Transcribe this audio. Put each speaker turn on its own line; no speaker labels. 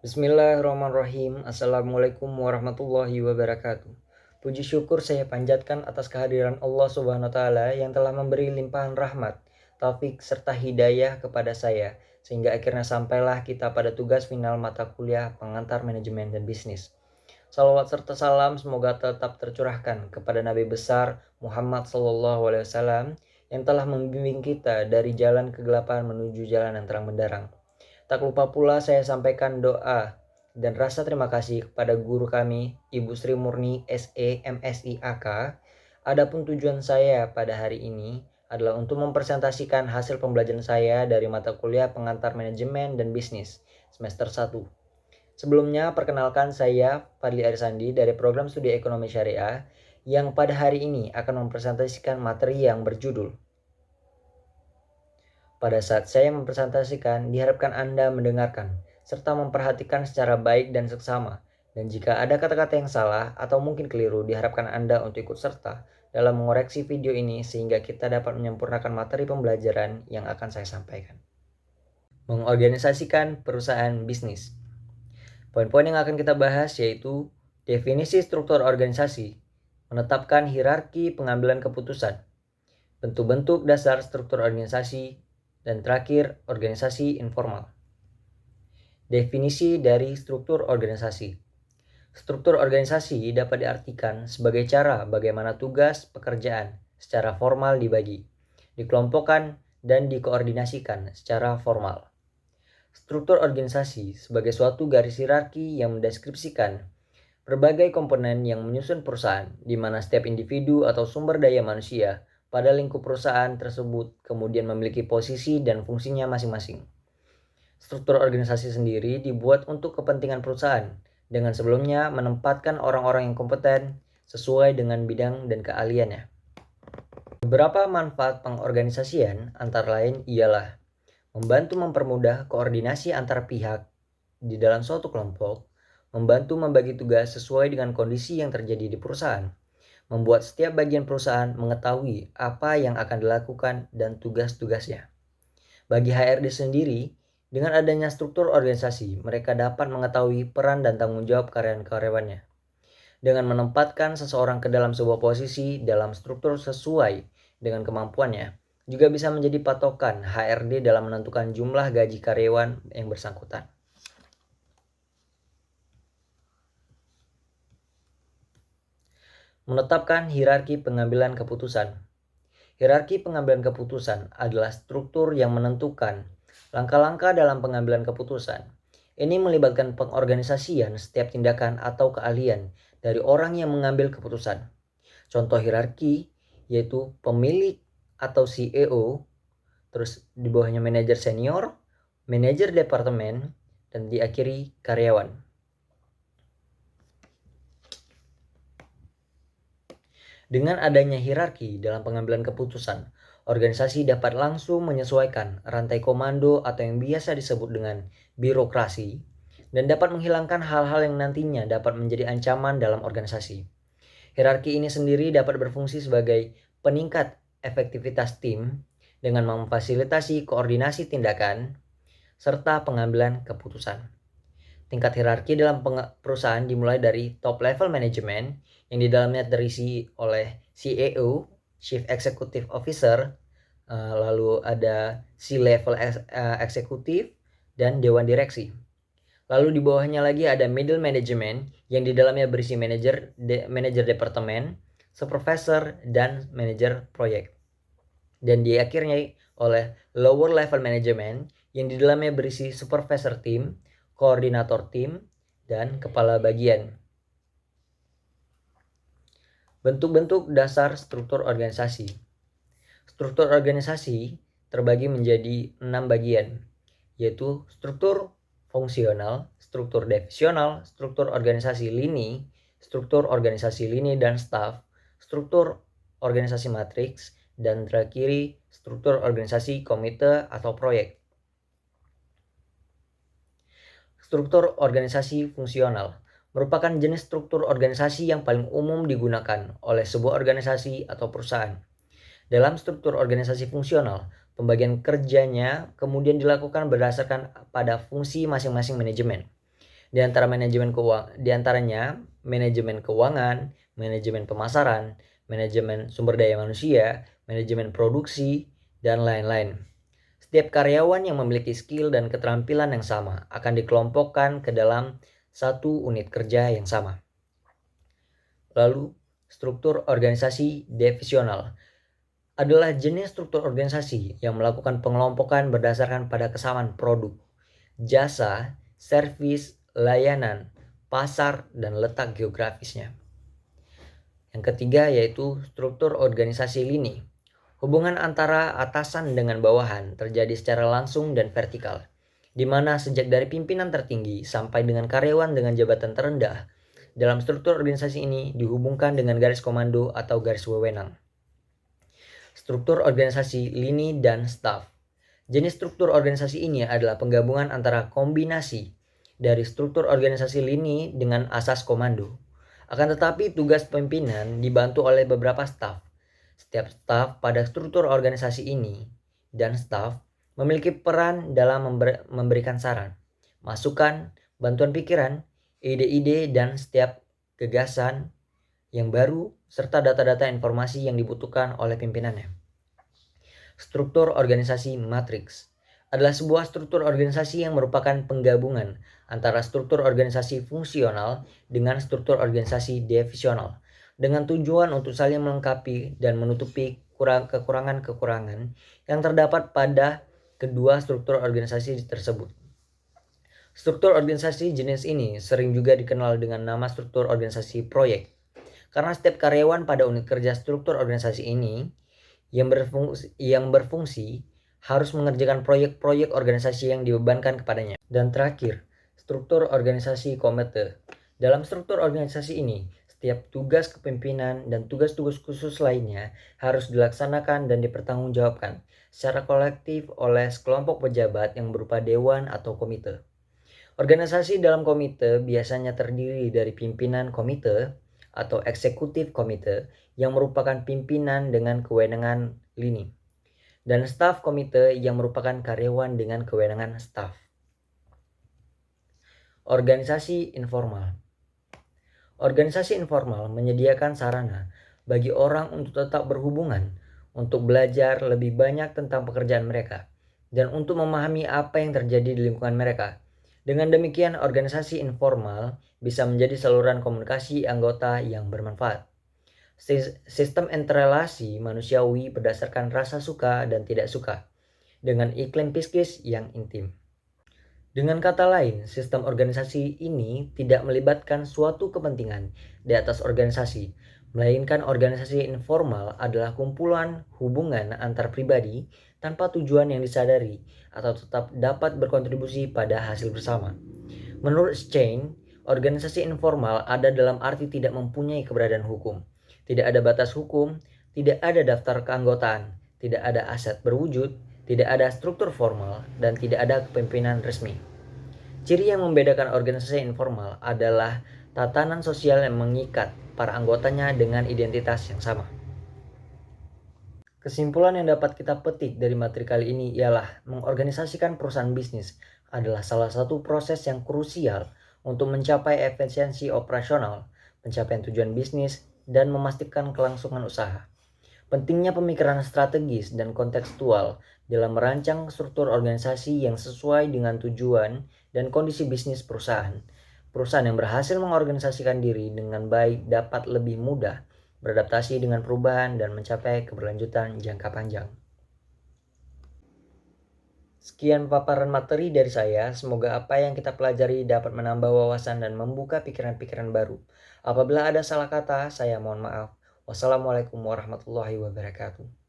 Bismillahirrahmanirrahim. Assalamualaikum warahmatullahi wabarakatuh. Puji syukur saya panjatkan atas kehadiran Allah Subhanahu wa taala yang telah memberi limpahan rahmat, taufik serta hidayah kepada saya sehingga akhirnya sampailah kita pada tugas final mata kuliah pengantar manajemen dan bisnis. Salawat serta salam semoga tetap tercurahkan kepada Nabi besar Muhammad SAW yang telah membimbing kita dari jalan kegelapan menuju jalan yang terang benderang. Tak lupa pula saya sampaikan doa dan rasa terima kasih kepada guru kami, Ibu Sri Murni SE MSI AK. Adapun tujuan saya pada hari ini adalah untuk mempresentasikan hasil pembelajaran saya dari mata kuliah pengantar manajemen dan bisnis semester 1. Sebelumnya perkenalkan saya Fadli Arisandi dari program studi ekonomi syariah yang pada hari ini akan mempresentasikan materi yang berjudul Pada saat saya mempresentasikan, diharapkan Anda mendengarkan, serta memperhatikan secara baik dan seksama. Dan jika ada kata-kata yang salah atau mungkin keliru, diharapkan Anda untuk ikut serta dalam mengoreksi video ini sehingga kita dapat menyempurnakan materi pembelajaran yang akan saya sampaikan. Mengorganisasikan perusahaan bisnis. Poin-poin yang akan kita bahas yaitu definisi struktur organisasi, menetapkan hierarki pengambilan keputusan, bentuk-bentuk dasar struktur organisasi, dan terakhir, organisasi informal. Definisi dari struktur organisasi. Struktur organisasi dapat diartikan sebagai cara bagaimana tugas pekerjaan secara formal dibagi, dikelompokkan, dan dikoordinasikan secara formal. Struktur organisasi sebagai suatu garis hierarki yang mendeskripsikan berbagai komponen yang menyusun perusahaan, di mana setiap individu atau sumber daya manusia pada lingkup perusahaan tersebut kemudian memiliki posisi dan fungsinya masing-masing. Struktur organisasi sendiri dibuat untuk kepentingan perusahaan dengan sebelumnya menempatkan orang-orang yang kompeten sesuai dengan bidang dan keahliannya. Beberapa manfaat pengorganisasian antara lain ialah membantu mempermudah koordinasi antar pihak di dalam suatu kelompok, membantu membagi tugas sesuai dengan kondisi yang terjadi di perusahaan, membuat setiap bagian perusahaan mengetahui apa yang akan dilakukan dan tugas-tugasnya. Bagi HRD sendiri, dengan adanya struktur organisasi, mereka dapat mengetahui peran dan tanggung jawab karyawan-karyawannya. Dengan menempatkan seseorang ke dalam sebuah posisi dalam struktur sesuai dengan kemampuannya, juga bisa menjadi patokan HRD dalam menentukan jumlah gaji karyawan yang bersangkutan. Menetapkan hierarki pengambilan keputusan. Hierarki pengambilan keputusan adalah struktur yang menentukan langkah-langkah dalam pengambilan keputusan. Ini melibatkan pengorganisasian setiap tindakan atau keahlian dari orang yang mengambil keputusan. Contoh hierarki yaitu pemilik atau CEO, terus di bawahnya manajer senior, manajer departemen, dan diakhiri karyawan. Dengan adanya hierarki dalam pengambilan keputusan, organisasi dapat langsung menyesuaikan rantai komando atau yang biasa disebut dengan birokrasi dan dapat menghilangkan hal-hal yang nantinya dapat menjadi ancaman dalam organisasi. Hierarki ini sendiri dapat berfungsi sebagai peningkat efektivitas tim dengan memfasilitasi koordinasi tindakan serta pengambilan keputusan. Tingkat hierarki dalam perusahaan dimulai dari top level management yang di dalamnya terisi oleh CEO, Chief Executive Officer, lalu ada C-level eksekutif dan dewan direksi. Lalu di bawahnya lagi ada middle management yang di dalamnya berisi manajer departemen, supervisor, dan manajer proyek. Dan diakhiri oleh lower level management yang di dalamnya berisi supervisor tim, koordinator tim, dan kepala bagian. Bentuk-bentuk dasar struktur organisasi. Struktur organisasi terbagi menjadi 6 bagian, yaitu struktur fungsional, struktur divisional, struktur organisasi lini dan staf, struktur organisasi matriks, dan terakhir struktur organisasi komite atau proyek. Struktur organisasi fungsional merupakan jenis struktur organisasi yang paling umum digunakan oleh sebuah organisasi atau perusahaan. Dalam struktur organisasi fungsional, pembagian kerjanya kemudian dilakukan berdasarkan pada fungsi masing-masing manajemen. Di antaranya manajemen keuangan, manajemen pemasaran, manajemen sumber daya manusia, manajemen produksi, dan lain-lain. Setiap karyawan yang memiliki skill dan keterampilan yang sama akan dikelompokkan ke dalam satu unit kerja yang sama. Lalu, struktur organisasi divisional adalah jenis struktur organisasi yang melakukan pengelompokan berdasarkan pada kesamaan produk, jasa, servis, layanan, pasar, dan letak geografisnya. Yang ketiga yaitu struktur organisasi lini. Hubungan antara atasan dengan bawahan terjadi secara langsung dan vertikal, di mana sejak dari pimpinan tertinggi sampai dengan karyawan dengan jabatan terendah, dalam struktur organisasi ini dihubungkan dengan garis komando atau garis wewenang. Struktur organisasi lini dan staf. Jenis struktur organisasi ini adalah penggabungan antara kombinasi dari struktur organisasi lini dengan asas komando. Akan tetapi tugas pimpinan dibantu oleh beberapa staf. Setiap staf pada struktur organisasi ini dan staf memiliki peran dalam memberikan saran, masukan, bantuan pikiran, ide-ide, dan setiap gagasan yang baru serta data-data informasi yang dibutuhkan oleh pimpinannya. Struktur organisasi matriks adalah sebuah struktur organisasi yang merupakan penggabungan antara struktur organisasi fungsional dengan struktur organisasi divisional dengan tujuan untuk saling melengkapi dan menutupi kekurangan-kekurangan yang terdapat pada kedua struktur organisasi tersebut. Struktur organisasi jenis ini sering juga dikenal dengan nama struktur organisasi proyek. Karena setiap karyawan pada unit kerja struktur organisasi ini yang berfungsi harus mengerjakan proyek-proyek organisasi yang dibebankan kepadanya. Dan terakhir, struktur organisasi komite. Dalam struktur organisasi ini, setiap tugas kepemimpinan dan tugas-tugas khusus lainnya harus dilaksanakan dan dipertanggungjawabkan secara kolektif oleh sekelompok pejabat yang berupa dewan atau komite. Organisasi dalam komite biasanya terdiri dari pimpinan komite atau eksekutif komite yang merupakan pimpinan dengan kewenangan lini, dan staf komite yang merupakan karyawan dengan kewenangan staf. Organisasi informal. Organisasi informal menyediakan sarana bagi orang untuk tetap berhubungan, untuk belajar lebih banyak tentang pekerjaan mereka, dan untuk memahami apa yang terjadi di lingkungan mereka. Dengan demikian, organisasi informal bisa menjadi saluran komunikasi anggota yang bermanfaat. Sistem interrelasi manusiawi berdasarkan rasa suka dan tidak suka, dengan iklim psikis yang intim. Dengan kata lain, sistem organisasi ini tidak melibatkan suatu kepentingan di atas organisasi, melainkan organisasi informal adalah kumpulan hubungan antar pribadi tanpa tujuan yang disadari atau tetap dapat berkontribusi pada hasil bersama. Menurut Stein, organisasi informal ada dalam arti tidak mempunyai keberadaan hukum, tidak ada batas hukum, tidak ada daftar keanggotaan, tidak ada aset berwujud, tidak ada struktur formal, dan tidak ada kepemimpinan resmi. Ciri yang membedakan organisasi informal adalah tatanan sosial yang mengikat para anggotanya dengan identitas yang sama. Kesimpulan yang dapat kita petik dari materi kali ini ialah mengorganisasikan perusahaan bisnis adalah salah satu proses yang krusial untuk mencapai efisiensi operasional, pencapaian tujuan bisnis, dan memastikan kelangsungan usaha. Pentingnya pemikiran strategis dan kontekstual dalam merancang struktur organisasi yang sesuai dengan tujuan dan kondisi bisnis perusahaan. Perusahaan yang berhasil mengorganisasikan diri dengan baik dapat lebih mudah beradaptasi dengan perubahan dan mencapai keberlanjutan jangka panjang. Sekian paparan materi dari saya, semoga apa yang kita pelajari dapat menambah wawasan dan membuka pikiran-pikiran baru. Apabila ada salah kata, saya mohon maaf. Wassalamualaikum warahmatullahi wabarakatuh.